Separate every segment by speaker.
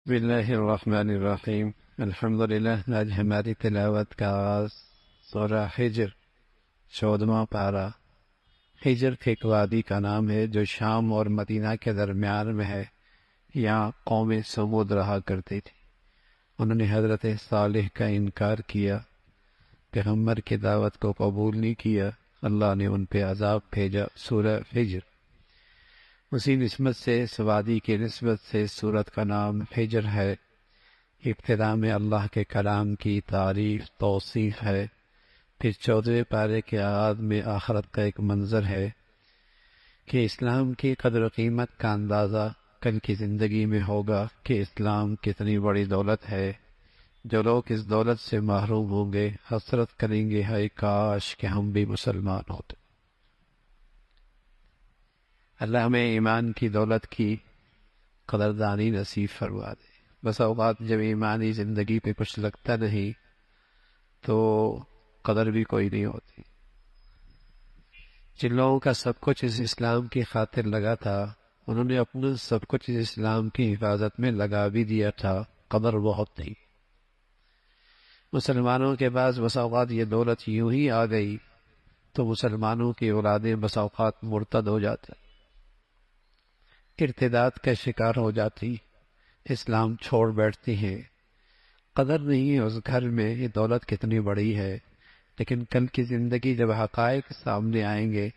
Speaker 1: بسم اللہ الرحمن الرحیم۔ الحمدللہ۔ آج ہماری تلاوت کا آغاز سورہ حجر 14واں پارہ۔ حجر ایک وادی کا نام ہے جو شام اور مدینہ کے درمیان میں ہے۔ یہاں قوم سمود رہا کرتی تھی۔ انہوں نے حضرت صالح کا انکار کیا، پیغمبر کی دعوت کو قبول نہیں کیا، اللہ نے ان پہ عذاب بھیجا۔ سورہ حجر اسی نسبت سے، اس وادی کی نسبت سے سورت کا نام حجر ہے۔ ابتدا میں اللہ کے کلام کی تعریف توصیف ہے، پھر 14ویں پارے کے آغاز میں آخرت کا ایک منظر ہے کہ اسلام کی قدر و قیمت کا اندازہ کل کی زندگی میں ہوگا کہ اسلام کتنی بڑی دولت ہے۔ جو لوگ اس دولت سے محروم ہوں گے حسرت کریں گے، ہے کاش کہ ہم بھی مسلمان ہوتے۔ اللہ ہمیں ایمان کی دولت کی قدردانی نصیب فرما دے۔ بس اوقات جب ایمانی زندگی پہ کچھ لگتا نہیں تو قدر بھی کوئی نہیں ہوتی۔ جن لوگوں کا سب کچھ اس اسلام کی خاطر لگا تھا، انہوں نے اپنا سب کچھ اس اسلام کی حفاظت میں لگا بھی دیا تھا، قدر بہت تھی۔ مسلمانوں کے پاس بس اوقات یہ دولت یوں ہی آ گئی تو مسلمانوں کی اولادیں بس اوقات مرتد ہو جاتے، ارتداد کا شکار ہو جاتی، اسلام چھوڑ بیٹھتی ہیں۔ قدر نہیں ہے اس گھر میں یہ دولت کتنی بڑی ہے، لیکن کل کی زندگی جب حقائق سامنے آئیں گے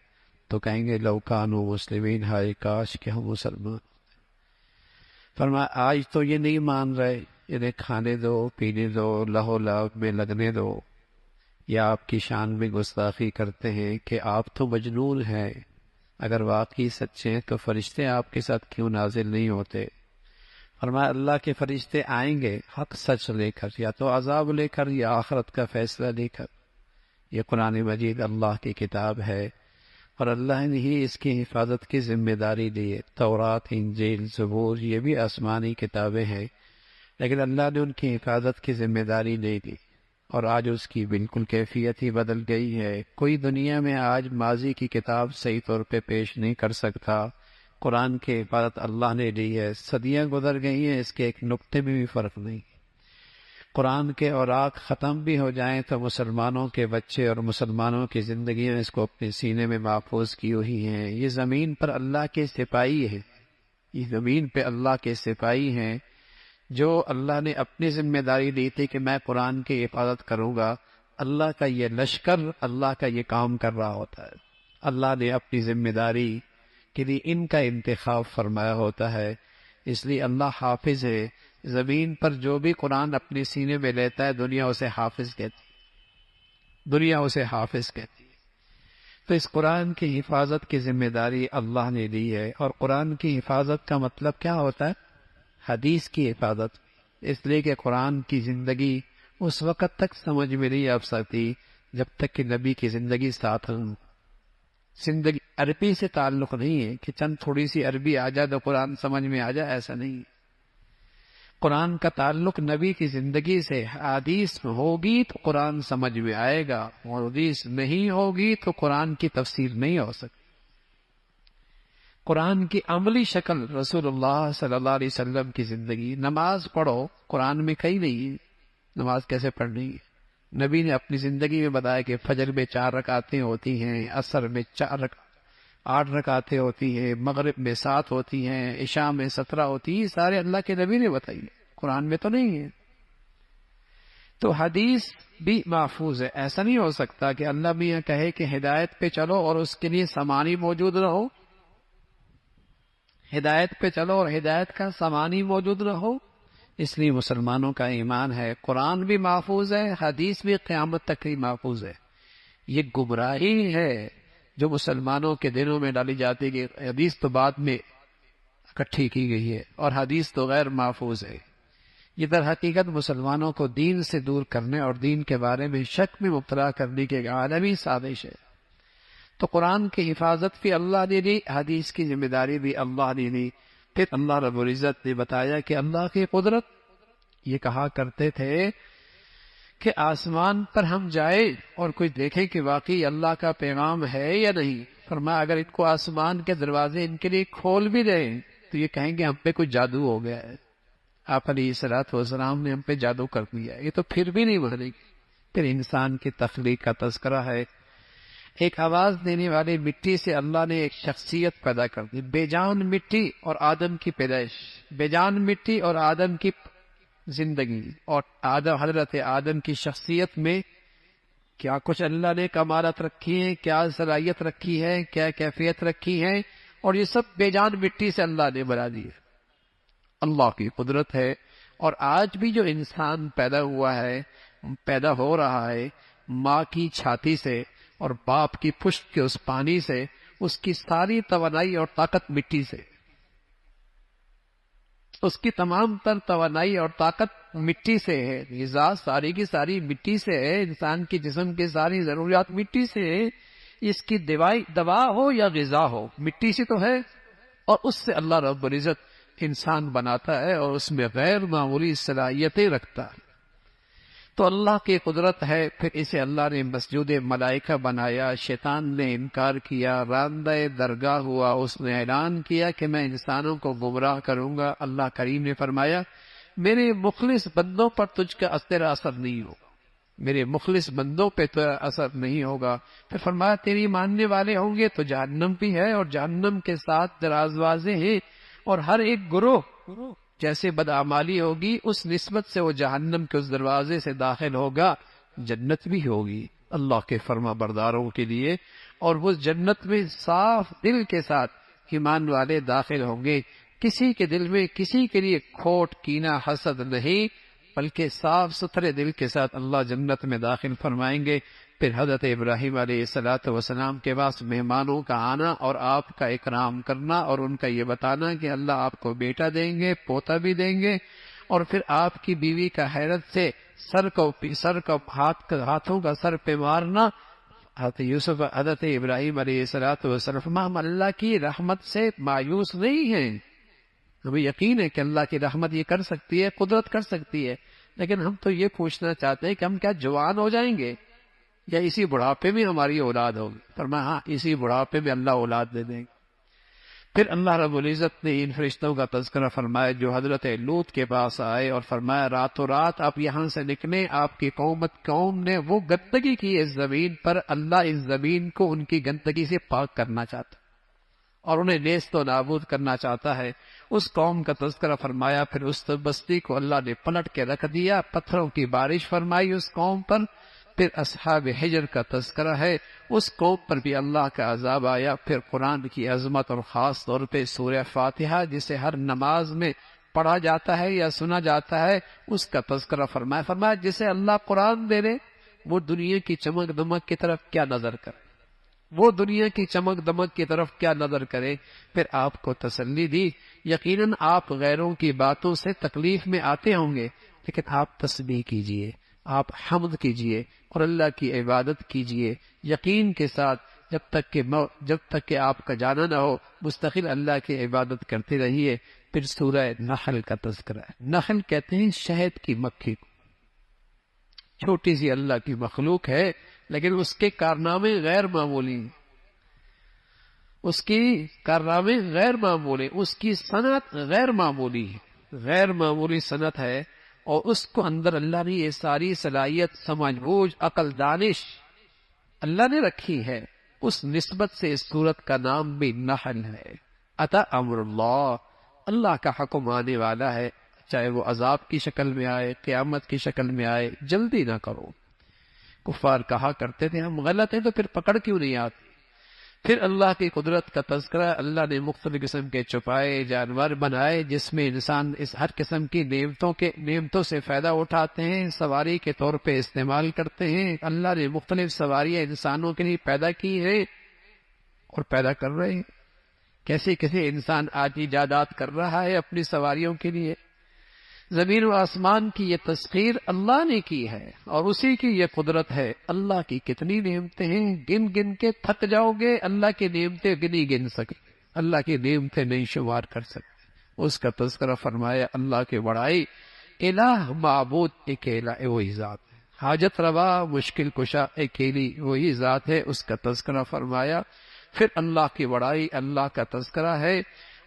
Speaker 1: تو کہیں گے لو کانوا مسلمین، ہائے کاش کہ ہم مسلمان۔ فرمایا آج تو یہ نہیں مان رہے، انہیں کھانے دو، پینے دو، لہو لعب میں لگنے دو، یا آپ کی شان میں گستاخی کرتے ہیں کہ آپ تو مجنون ہیں۔ اگر واقعی سچے ہیں تو فرشتے آپ کے ساتھ کیوں نازل نہیں ہوتے؟ فرمایا اللہ کے فرشتے آئیں گے حق سچ لے کر، یا تو عذاب لے کر یا آخرت کا فیصلہ لے کر۔ یہ قرآن مجید اللہ کی کتاب ہے اور اللہ نے ہی اس کی حفاظت کی ذمہ داری دی ہے۔ تورات، انجیل، زبور یہ بھی آسمانی کتابیں ہیں، لیکن اللہ نے ان کی حفاظت کی ذمہ داری نہیں دی، اور آج اس کی بالکل کیفیت ہی بدل گئی ہے۔ کوئی دنیا میں آج ماضی کی کتاب صحیح طور پہ پیش نہیں کر سکتا۔ قرآن کی حفاظت اللہ نے دی ہے، صدیاں گزر گئی ہیں، اس کے ایک نقطے میں بھی فرق نہیں۔ قرآن کے اوراق ختم بھی ہو جائیں تو مسلمانوں کے بچے اور مسلمانوں کی زندگیاں اس کو اپنے سینے میں محفوظ کی ہوئی ہیں۔ یہ زمین پر اللہ کے سپاہی ہیں، یہ زمین پہ اللہ کے سپاہی ہیں جو اللہ نے اپنی ذمہ داری دی تھی کہ میں قرآن کی حفاظت کروں گا۔ اللہ کا یہ لشکر اللہ کا یہ کام کر رہا ہوتا ہے، اللہ نے اپنی ذمہ داری کے لیے ان کا انتخاب فرمایا ہوتا ہے، اس لیے اللہ حافظ ہے۔ زمین پر جو بھی قرآن اپنے سینے میں لیتا ہے دنیا اسے حافظ کہتی ہے، دنیا اسے حافظ کہتی ہے۔ تو اس قرآن کی حفاظت کی ذمہ داری اللہ نے دی ہے، اور قرآن کی حفاظت کا مطلب کیا ہوتا ہے؟ حدیث کی حفاظت، اس لیے کہ قرآن کی زندگی اس وقت تک سمجھ میں نہیں آ سکتی جب تک کہ نبی کی زندگی ساتھ ہوں۔ زندگی عربی سے تعلق نہیں ہے کہ چند تھوڑی سی عربی آ جائے تو قرآن سمجھ میں آ جائے، ایسا نہیں ہے۔ قرآن کا تعلق نبی کی زندگی سے، حدیث ہوگی تو قرآن سمجھ میں آئے گا، اور حدیث نہیں ہوگی تو قرآن کی تفسیر نہیں ہو سکتی۔ قرآن کی عملی شکل رسول اللہ صلی اللہ علیہ وسلم کی زندگی۔ نماز پڑھو، قرآن میں کہیں نہیں ہے نماز کیسے پڑھنی ہے۔ نبی نے اپنی زندگی میں بتایا کہ فجر میں 4 رکعتیں ہوتی ہیں، عصر میں 8 رکعتیں ہوتی ہیں، مغرب میں 7 ہوتی ہیں، عشاء میں 17 ہوتی ہیں۔ سارے اللہ کے نبی نے بتائی، قرآن میں تو نہیں ہے۔ تو حدیث بھی محفوظ ہے۔ ایسا نہیں ہو سکتا کہ اللہ میاں کہے کہ ہدایت پہ چلو اور اس کے لیے سامانی موجود نہ ہو، ہدایت پہ چلو اور ہدایت کا سامانی موجود نہ ہو۔ اس لیے مسلمانوں کا ایمان ہے قرآن بھی محفوظ ہے، حدیث بھی قیامت تک ہی محفوظ ہے۔ یہ گمراہی ہے جو مسلمانوں کے دلوں میں ڈالی جاتی ہے کہ حدیث تو بعد میں اکٹھی کی گئی ہے اور حدیث تو غیر محفوظ ہے۔ یہ در حقیقت مسلمانوں کو دین سے دور کرنے اور دین کے بارے میں شک میں مبتلا کرنے کی ایک عالمی سازش ہے۔ تو قرآن کی حفاظت بھی اللہ نے دی، حدیث کی ذمہ داری بھی اللہ نے دی۔ پھر اللہ رب العزت نے بتایا کہ اللہ کی قدرت، یہ کہا کرتے تھے کہ آسمان پر ہم جائیں اور کوئی دیکھے کہ واقعی اللہ کا پیغام ہے یا نہیں۔ فرمایا اگر ان کو آسمان کے دروازے ان کے لیے کھول بھی دیں تو یہ کہیں گے ہم پہ کوئی جادو ہو گیا ہے، آپ علیہ الصلوۃ والسلام نے ہم پہ جادو کر دیا، یہ تو پھر بھی نہیں مانے گی۔ پھر انسان کی تخلیق کا تذکرہ ہے، ایک آواز دینے والے مٹی سے اللہ نے ایک شخصیت پیدا کر دی، بے جان مٹی اور آدم کی پیدائش، بے جان مٹی اور آدم کی زندگی، اور حضرت آدم کی شخصیت میں کیا کچھ اللہ نے کمالات رکھی ہیں، کیا صلاحیت رکھی ہے، کیا کیفیت رکھی ہے، اور یہ سب بے جان مٹی سے اللہ نے بنا دی ہے۔ اللہ کی قدرت ہے۔ اور آج بھی جو انسان پیدا ہوا ہے، پیدا ہو رہا ہے ماں کی چھاتی سے اور باپ کی پشت کے اس پانی سے، اس کی ساری توانائی اور طاقت مٹی سے، اس کی تمام تر توانائی اور طاقت مٹی سے ہے، غذا ساری کی ساری مٹی سے ہے، انسان کی جسم کی ساری ضروریات مٹی سے ہے، اس کی دوا ہو یا غذا ہو مٹی سے تو ہے، اور اس سے اللہ رب العزت انسان بناتا ہے اور اس میں غیر معمولی صلاحیتیں رکھتا ہے۔ تو اللہ کی قدرت ہے، پھر اسے اللہ نے مسجود ملائکہ بنایا، شیطان نے انکار کیا، راندہ درگاہ ہوا، اس نے اعلان کیا کہ میں انسانوں کو گمراہ کروں گا۔ اللہ کریم نے فرمایا میرے مخلص بندوں پر تجھ کا تیرا اثر نہیں ہوگا، میرے مخلص بندوں پہ تو اثر نہیں ہوگا۔ پھر فرمایا تیری ماننے والے ہوں گے تو جہنم بھی ہے، اور جہنم کے ساتھ دروازے ہیں، اور ہر ایک گروہ جیسے بدعمالی ہوگی اس نسبت سے وہ جہنم کے اس دروازے سے داخل ہوگا، جنت بھی ہوگی اللہ کے فرما برداروں کے لیے، اور وہ جنت میں صاف دل کے ساتھ ایمان والے داخل ہوں گے، کسی کے دل میں کسی کے لیے کھوٹ کینہ حسد نہیں، بلکہ صاف ستھرے دل کے ساتھ اللہ جنت میں داخل فرمائیں گے۔ پھر حضرت ابراہیم علیہ الصلوۃ والسلام کے پاس مہمانوں کا آنا اور آپ کا اکرام کرنا اور ان کا یہ بتانا کہ اللہ آپ کو بیٹا دیں گے، پوتا بھی دیں گے، اور پھر آپ کی بیوی کا حیرت سے ہاتھوں کا سر پہ مارنا۔ حضرت ابراہیم علیہ السلام ہم اللہ کی رحمت سے مایوس نہیں ہیں، ہمیں یقین ہے کہ اللہ کی رحمت یہ کر سکتی ہے، قدرت کر سکتی ہے، لیکن ہم تو یہ پوچھنا چاہتے ہیں کہ ہم کیا جوان ہو جائیں گے یا اسی بڑھاپے میں ہماری اولاد ہوگی؟ فرمایا ہاں اسی بڑھاپے میں اللہ اولاد دے دیں گے۔ پھر اللہ رب العزت نے ان فرشتوں کا تذکرہ فرمایا جو حضرت لوط کے پاس آئے اور فرمایا راتوں رات آپ یہاں سے نکلیں، آپ کی قوم نے وہ گندگی کی اس زمین پر، اللہ اس زمین کو ان کی گندگی سے پاک کرنا چاہتا اور انہیں نیست و نابود کرنا چاہتا ہے۔ اس قوم کا تذکرہ فرمایا، پھر اس بستی کو اللہ نے پلٹ کے رکھ دیا، پتھروں کی بارش فرمائی اس قوم پر۔ پھر اصحاب حجر کا تذکرہ ہے، اس قوم پر بھی اللہ کا عذاب آیا۔ پھر قرآن کی عظمت اور خاص طور پہ سورہ فاتحہ جسے ہر نماز میں پڑھا جاتا ہے یا سنا جاتا ہے، اس کا تذکرہ فرمایا جسے اللہ قرآن دے دے وہ دنیا کی چمک دمک کی طرف کیا نظر کرے، وہ دنیا کی چمک دمک کی طرف کیا نظر کرے۔ پھر آپ کو تسلی دی، یقیناً آپ غیروں کی باتوں سے تکلیف میں آتے ہوں گے، لیکن آپ تسبیح کیجئے، آپ حمد کیجئے اور اللہ کی عبادت کیجئے یقین کے ساتھ، جب تک کہ آپ کا جانا نہ ہو مستقل اللہ کی عبادت کرتے رہیے۔ پھر سورہ نحل کا تذکرہ ہے، نحل کہتے ہیں شہد کی مکھی کو، چھوٹی سی اللہ کی مخلوق ہے لیکن اس کے کارنامے غیر معمولی ہیں، اس کی کارنامے غیر معمولی، اس کی صنعت غیر معمولی ہے، غیر معمولی صنعت ہے، اور اس کو اندر اللہ نے یہ ساری صلاحیت، سمجھ بوجھ، عقل، دانش اللہ نے رکھی ہے۔ اس نسبت سے اس سورت کا نام بھی نحل ہے۔ اتا امر اللہ، اللہ کا حکم آنے والا ہے، چاہے وہ عذاب کی شکل میں آئے، قیامت کی شکل میں آئے، جلدی نہ کرو۔ کفار کہا کرتے تھے ہم غلط ہیں تو پھر پکڑ کیوں نہیں آتی؟ پھر اللہ کی قدرت کا تذکرہ، اللہ نے مختلف قسم کے چھپائے جانور بنائے جس میں انسان اس ہر قسم کی نعمتوں سے فائدہ اٹھاتے ہیں، سواری کے طور پہ استعمال کرتے ہیں۔ اللہ نے مختلف سواریاں انسانوں کے لیے پیدا کی ہیں اور پیدا کر رہے ہیں، کیسے انسان آج ایجادات کر رہا ہے اپنی سواریوں کے لیے۔ زمین و آسمان کی یہ تسخیر اللہ نے کی ہے اور اسی کی یہ قدرت ہے۔ اللہ کی کتنی نعمتیں ہیں، گن گن کے تھک جاؤ گے، اللہ کی نعمتیں گن سکے، اللہ کی نعمتیں نہیں شمار کر سکتے۔ اس کا تذکرہ فرمایا اللہ کی بڑائی، الہ معبود اکیلا وہی ذات ہے، حاجت روا مشکل کشا اکیلی وہی ذات ہے، اس کا تذکرہ فرمایا۔ پھر اللہ کی بڑائی، اللہ کا تذکرہ ہے،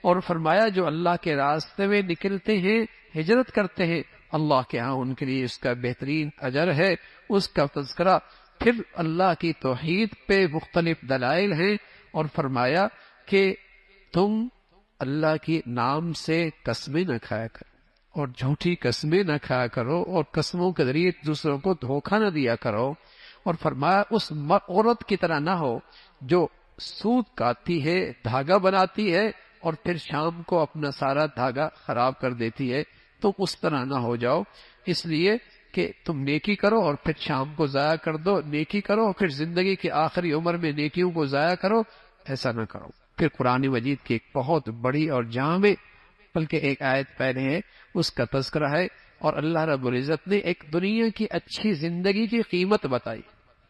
Speaker 1: اور فرمایا جو اللہ کے راستے میں نکلتے ہیں، ہجرت کرتے ہیں، اللہ کے ہاں ان کے لیے اس کا بہترین اجر ہے، اس کا تذکرہ۔ پھر اللہ کی توحید پہ مختلف دلائل ہیں، اور فرمایا کہ تم اللہ کے نام سے قسمیں نہ کھایا کرو اور جھوٹی قسمیں نہ کھایا کرو، اور قسموں کے ذریعے دوسروں کو دھوکہ نہ دیا کرو، اور فرمایا اس عورت کی طرح نہ ہو جو سود کاٹتی ہے، دھاگا بناتی ہے اور پھر شام کو اپنا سارا دھاگا خراب کر دیتی ہے، تم اس طرح نہ ہو جاؤ، اس لیے کہ تم نیکی کرو اور پھر شام کو ضائع کر دو، نیکی کرو اور پھر زندگی کی آخری عمر میں نیکیوں کو ضائع کرو، ایسا نہ کرو۔ پھر قرآن مجید کی ایک بہت بڑی اور جامع، بلکہ ایک آیت پہلے ہے، اس کا تذکرہ ہے، اور اللہ رب العزت نے ایک دنیا کی اچھی زندگی کی قیمت بتائی۔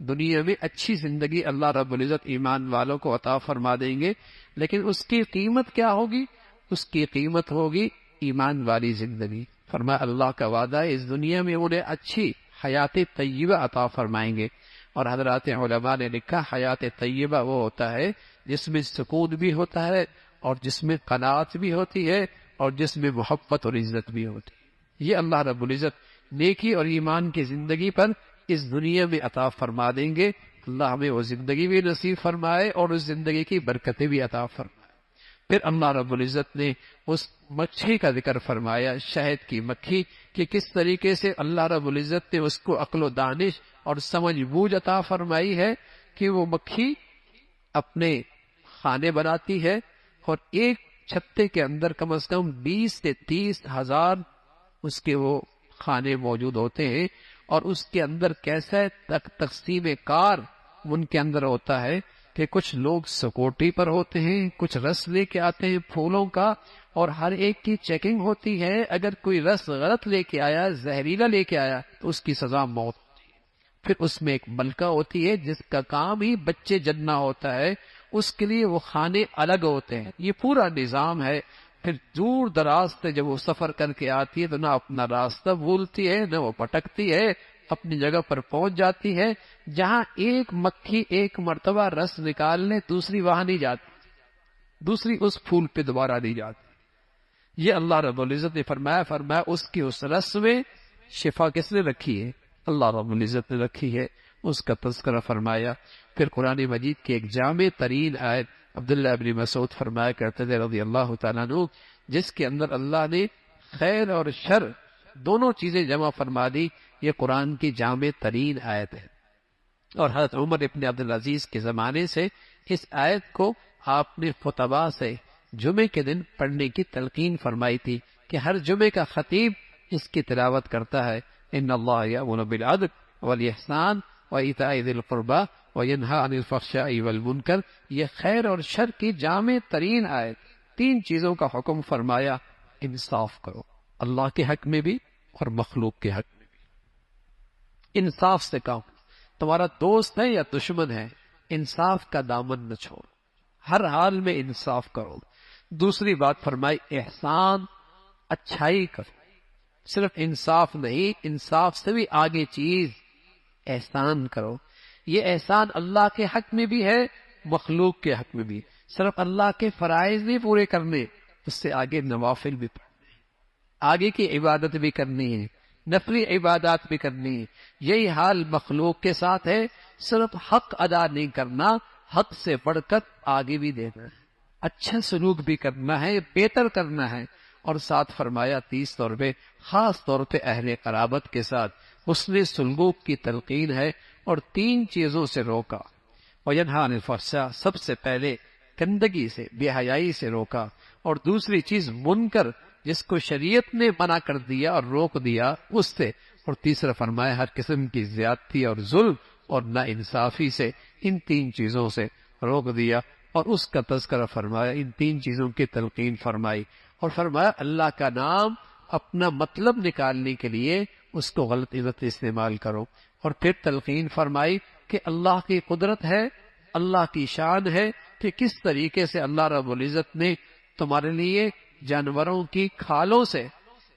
Speaker 1: دنیا میں اچھی زندگی اللہ رب العزت ایمان والوں کو عطا فرما دیں گے، لیکن اس کی قیمت کیا ہوگی؟ اس کی قیمت ہوگی ایمان والی زندگی۔ فرمایا اللہ کا وعدہ ہے اس دنیا میں انہیں اچھی حیات طیبہ عطا فرمائیں گے، اور حضرات علماء نے لکھا حیات طیبہ وہ ہوتا ہے جس میں سکون بھی ہوتا ہے، اور جس میں قناعت بھی ہوتی ہے، اور جس میں محبت اور عزت بھی ہوتی ہے۔ یہ اللہ رب العزت نیکی اور ایمان کی زندگی پر اس دنیا میں عطا فرما دیں گے۔ اللہ ہمیں وہ زندگی بھی نصیب فرمائے اور اس زندگی کی برکتیں بھی عطا فرمائے۔ پھر اللہ رب العزت نے اس مکھی کا ذکر فرمایا، شہد کی مکھی، کہ کس طریقے سے اللہ رب العزت نے اس کو عقل و دانش اور سمجھ بوجھ عطا فرمائی ہے کہ وہ مکھی اپنے خانے بناتی ہے، اور ایک چھتے کے اندر کم از کم 20 سے 30 ہزار اس کے وہ خانے موجود ہوتے ہیں، اور اس کے اندر کیسا تقسیم کار ان کے اندر ہوتا ہے کہ کچھ لوگ سکوٹی پر ہوتے ہیں، کچھ رس لے کے آتے ہیں پھولوں کا، اور ہر ایک کی چیکنگ ہوتی ہے، اگر کوئی رس غلط لے کے آیا، زہریلا لے کے آیا تو اس کی سزا موت ہوتی ہے۔ پھر اس میں ایک ملکہ ہوتی ہے جس کا کام ہی بچے جننا ہوتا ہے، اس کے لیے وہ خانے الگ ہوتے ہیں۔ یہ پورا نظام ہے۔ پھر دور دراز سے جب وہ سفر کر کے آتی ہے تو نہ اپنا راستہ بھولتی ہے، نہ وہ پٹکتی ہے، اپنی جگہ پر پہنچ جاتی ہے۔ جہاں ایک مکھی ایک مرتبہ رس نکال لے، دوسری وہاں نہیں جاتی، دوسری اس پھول پہ دوبارہ نہیں جاتی۔ یہ اللہ رب العزت نے فرمایا اس کی اس رس میں شفا کس نے رکھی ہے؟ اللہ رب العزت نے رکھی ہے، اس کا تذکرہ فرمایا۔ پھر قرآن مجید کی ایک جامع ترین آیت عبداللہ ابن مسعود فرمایا کرتے تھے رضی اللہ تعالیٰ عنہ، جس کے اندر اللہ نے خیر اور شر دونوں چیزیں جمع فرما دی۔ یہ قرآن کی جامع ترین آیت ہے، اور حضرت عمر ابن عبدالعزیز کے زمانے سے اس آیت کو آپ نے خطباء سے جمعے کے دن پڑھنے کی تلقین فرمائی تھی کہ ہر جمعے کا خطیب اس کی تلاوت کرتا ہے۔ ان اللہ یأمر بالعدل والاحسان وایتاء ذی القربى وینہی عن الفحشاء والمنکر۔ یہ خیر اور شر کی جامع ترین آیت، تین چیزوں کا حکم فرمایا۔ انصاف کرو، اللہ کے حق میں بھی اور مخلوق کے حق میں بھی۔ انصاف سے کام، تمہارا دوست ہے یا دشمن ہے، انصاف کا دامن نہ چھوڑو، ہر حال میں انصاف کرو۔ دوسری بات فرمائی احسان، اچھائی کرو۔ صرف انصاف نہیں، انصاف سے بھی آگے چیز احسان کرو۔ یہ احسان اللہ کے حق میں بھی ہے، مخلوق کے حق میں بھی۔ صرف اللہ کے فرائض نہیں پورے کرنے، اس سے آگے نوافل بھی پڑھنے، آگے کی عبادت بھی کرنی ہے، نفلی عبادات بھی کرنی ہے۔ یہی حال مخلوق کے ساتھ ہے، صرف حق ادا نہیں کرنا، حق سے بڑھ کر آگے بھی دینا ہے، اچھا سلوک بھی کرنا ہے، بہتر کرنا ہے۔ اور ساتھ فرمایا 30 طور پہ، خاص طور پہ اہل قرابت کے ساتھ حسن سلوک کی تلقین ہے، اور تین چیزوں سے روکا۔ وینہی عن الفحشاء، سب سے پہلے گندگی سے، بے حیائی سے روکا، اور دوسری چیز منکر، جس کو شریعت نے منع کر دیا اور روک دیا، اس سے، اور تیسرا فرمایا ہر قسم کی زیادتی اور ظلم اور نا انصافی سے، ان تین چیزوں سے روک دیا، اور اس کا تذکرہ فرمایا، ان تین چیزوں کی تلقین فرمائی، اور فرمایا اللہ کا نام اپنا مطلب نکالنے کے لیے اس کو غلط عزت استعمال کرو، اور پھر تلقین فرمائی کہ اللہ کی قدرت ہے، اللہ کی شان ہے کہ کس طریقے سے اللہ رب العزت نے تمہارے لیے جانوروں کی کھالوں سے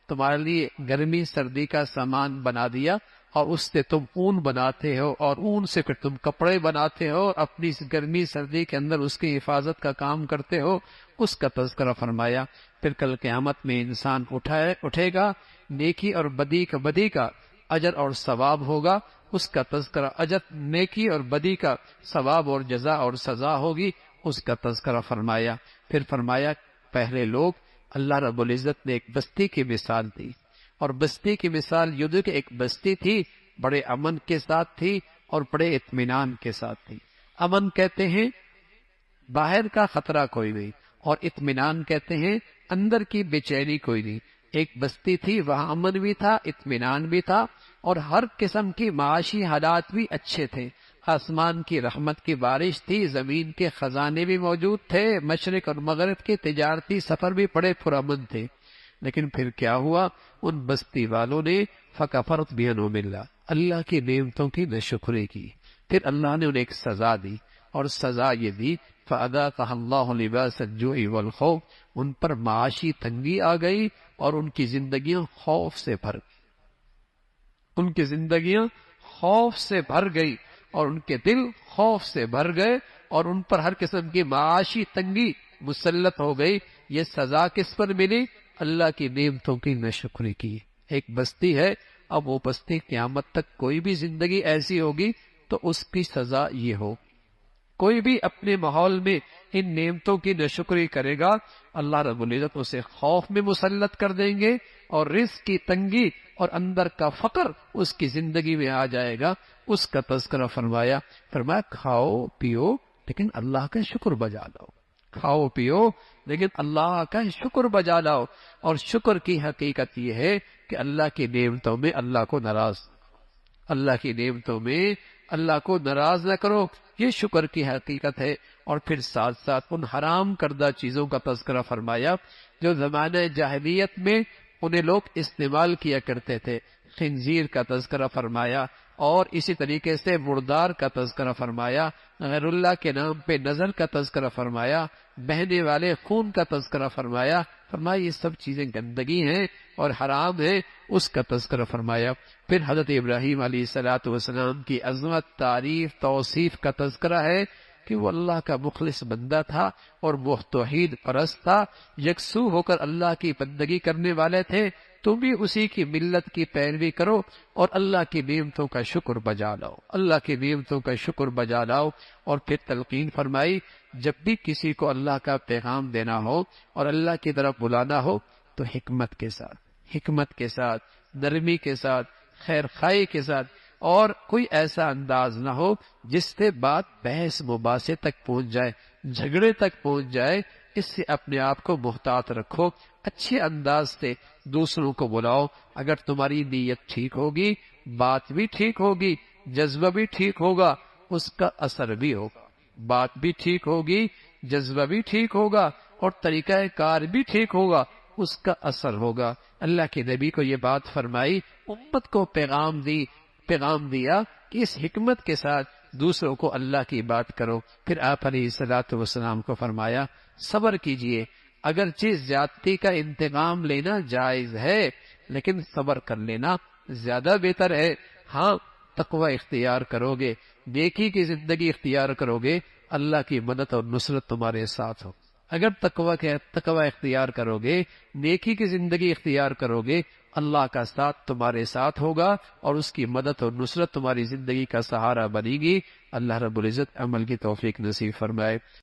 Speaker 1: تمہارے لیے گرمی سردی کا سامان بنا دیا، اور اس سے تم اون بناتے ہو اور اون سے پھر تم کپڑے بناتے ہو اور اپنی گرمی سردی کے اندر اس کی حفاظت کا کام کرتے ہو، اس کا تذکرہ فرمایا۔ پھر کل قیامت میں انسان اٹھے گا، نیکی اور بدی کا اجر اور ثواب ہوگا، اس کا تذکرہ، اجر نیکی اور بدی کا ثواب اور جزا اور سزا ہوگی، اس کا تذکرہ فرمایا۔ پھر فرمایا پہلے لوگ، اللہ رب العزت نے ایک بستی کی مثال دی، اور بستی کی مثال یہ کہ ایک بستی تھی، بڑے امن کے ساتھ تھی اور بڑے اطمینان کے ساتھ تھی۔ امن کہتے ہیں باہر کا خطرہ کوئی نہیں، اور اطمینان کہتے ہیں اندر کی بے چینی کوئی نہیں۔ ایک بستی تھی، وہاں امن بھی تھا، اطمینان بھی تھا، اور ہر قسم کی معاشی حالات بھی اچھے تھے۔ آسمان کی رحمت کی بارش تھی، زمین کے خزانے بھی موجود تھے، مشرق اور مغرب کے تجارتی سفر بھی بڑے پرامن تھے۔ لیکن پھر کیا ہوا؟ ان بستی والوں نے فکفرت بانعم اللہ، اللہ کی نعمتوں کی ناشکری کی۔ پھر اللہ نے انہیں ایک سزا دی، اور سزا یہ دی فَأَذَاقَهَا اللَّهُ لِبَاسَ الجُوعِ وَالْخَوْفِ، ان پر معاشی تنگی آ گئی اور ان کی زندگیاں خوف سے بھر گئی، ان کی زندگیاں خوف سے بھر گئی، اور ان کے دل خوف سے بھر گئے، اور ان پر ہر قسم کی معاشی تنگی مسلط ہو گئی۔ یہ سزا کس پر ملی؟ اللہ کی نعمتوں کی ناشکری کی۔ ایک بستی ہے، اب وہ بستی قیامت تک کوئی بھی زندگی ایسی ہوگی تو اس کی سزا یہ ہو۔ کوئی بھی اپنے ماحول میں ان نعمتوں کی ناشکری کرے گا، اللہ رب العزت اسے خوف میں مسلط کر دیں گے، اور رزق کی تنگی اور اندر کا فقر اس کی زندگی میں آ جائے گا۔ اس کا تذکرہ فرمایا کھاؤ پیو لیکن اللہ کا شکر بجا لاؤ، کھاؤ پیو لیکن اللہ کا شکر بجا لاؤ۔ اور شکر کی حقیقت یہ ہے کہ اللہ کی نعمتوں میں اللہ کو ناراض، اللہ کی نعمتوں میں اللہ کو ناراض نہ کرو، یہ شکر کی حقیقت ہے۔ اور پھر ساتھ ساتھ ان حرام کردہ چیزوں کا تذکرہ فرمایا جو زمانہ جاہلیت میں انہیں لوگ استعمال کیا کرتے تھے۔ خنزیر کا تذکرہ فرمایا، اور اسی طریقے سے مردار کا تذکرہ فرمایا، غیر اللہ کے نام پہ نظر کا تذکرہ فرمایا، بہنے والے خون کا تذکرہ فرمایا۔ یہ سب چیزیں گندگی ہیں اور حرام ہیں، اس کا تذکرہ فرمایا۔ پھر حضرت ابراہیم علیہ السلام کی عظمت، تعریف، توصیف کا تذکرہ ہے کہ وہ اللہ کا مخلص بندہ تھا اور وہ توحید پرست تھا، یکسو ہو کر اللہ کی بندگی کرنے والے تھے۔ تم بھی اسی کی ملت کی پیروی کرو اور اللہ کی نعمتوں کا شکر بجا لاؤ، اللہ کی نعمتوں کا شکر بجا لاؤ۔ اور پھر تلقین فرمائی جب بھی کسی کو اللہ کا پیغام دینا ہو اور اللہ کی طرف بلانا ہو تو حکمت کے ساتھ، نرمی کے ساتھ، خیر خواہی کے ساتھ، اور کوئی ایسا انداز نہ ہو جس سے بات بحث مباحثے تک پہنچ جائے، جھگڑے تک پہنچ جائے۔ اس سے اپنے آپ کو محتاط رکھو، اچھے انداز سے دوسروں کو بلاؤ۔ اگر تمہاری نیت ٹھیک ہوگی، بات بھی ٹھیک ہوگی، جذبہ بھی ٹھیک ہوگا، اس کا اثر بھی ہوگا۔ بات بھی ٹھیک ہوگی، جذبہ بھی ٹھیک ہوگا، اور طریقہ کار بھی ٹھیک ہوگا، اس کا اثر ہوگا۔ اللہ کے نبی کو یہ بات فرمائی، امت کو پیغام دیا کہ اس حکمت کے ساتھ دوسروں کو اللہ کی بات کرو۔ پھر آپ علیہ الصلوۃ والسلام کو فرمایا صبر کیجئے، اگرچہ زیادتی کا انتقام لینا جائز ہے لیکن صبر کر لینا زیادہ بہتر ہے۔ ہاں، تقوی اختیار کرو گے، نیکی کی زندگی اختیار کرو گے، اللہ کی مدد اور نصرت تمہارے ساتھ ہو۔ اگر تقوی اختیار کرو گے، نیکی کی زندگی اختیار کرو گے، اللہ کا ساتھ تمہارے ساتھ ہوگا اور اس کی مدد اور نصرت تمہاری زندگی کا سہارا بنے گی۔ اللہ رب العزت عمل کی توفیق نصیب فرمائے۔